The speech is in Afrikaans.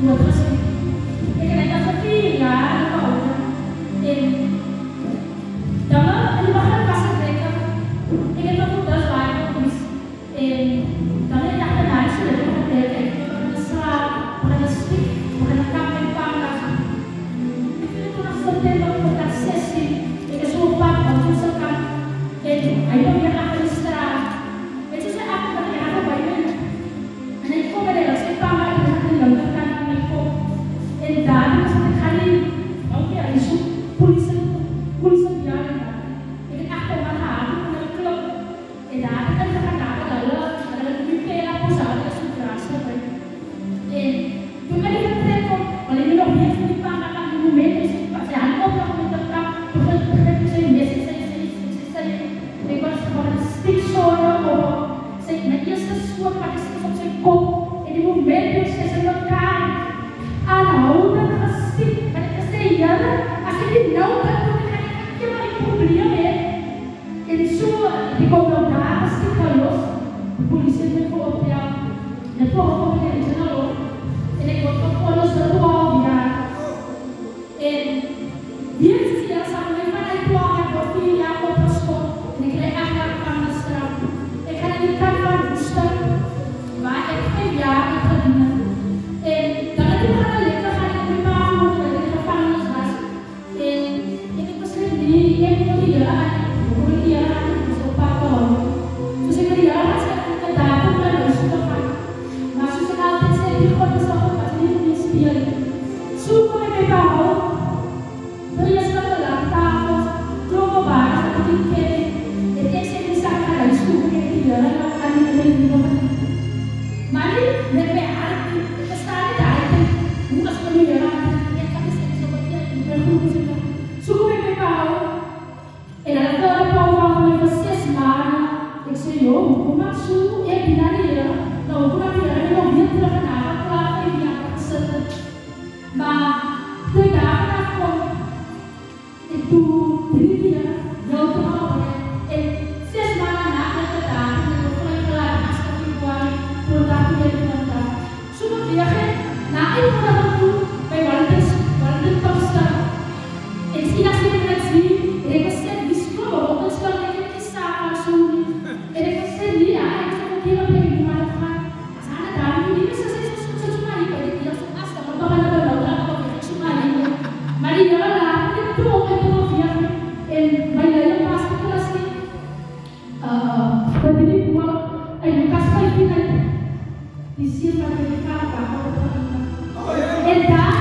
outras e que neta filha então ele vai passar breca e que tá tudo das lá então ele tá canal isso ele vai ter que começar para speak para caminhar para e que nós temos que dar acesso e que sua parte ao seu campo aí não ia administrar itu saya akan berkata apa baiknya anak itu pada saya paham dengan lembaga kami itu dan sekali oke isu polisi biar ini aku mahal dengan klub dan kita terkadang adalah BPL pusat sudah sampai juga di kantor kalau ini loh dia di pangkalan di momen saya anggap kalau tetap berarti saya biasa saya because for stick sono o se na essa sua participação você com ele no meio se você não cai a na outra na stick para que seja aquele não para que vai publicar ele sua de cobrar se calhou polícia de copia de todo o que ele não ele botou por os dois dia se essa mulher vai para a copia outras Nikle akar panastra, ekana nikar panustar, va ekfeya ekadina. Dapat dikatakan lekar hari ini bahawa lekar panasras. Ini pasal ini yang itu dia, bukan dia sepatah. Terus dia rasa kita dapat kalau sudah kan. Masuk sekali saya di kota Solo pasti ini spial. Suku mereka bahawa dia sekarang tahu dua bahasa seperti ini. Mari berarti kesalahan dari bukan penyiaran yang kami sebenarnya berhubungan suku PPKU adalah kalau mau proses mana eksterior hukum suku yang binaria nah hukum binaria yang dia tidak kenal apa yang terjadi bah tidak apa itu diri dia jauh terlalu Naik pada waktu pewaris pasar, inspirasi reaksi, rekesnya diskusi bahwa sekarang ini kisah langsung, rekesnya dia, saya kira bagaimana kan, sana dari ini sesuatu ini pada dia suka sama bahkan ada orang apa yang cuma ini, mari jalan itu dia, bayarnya pasti kelas ini, berdiri buat, kasih kita, di sini pada kita apa. Entah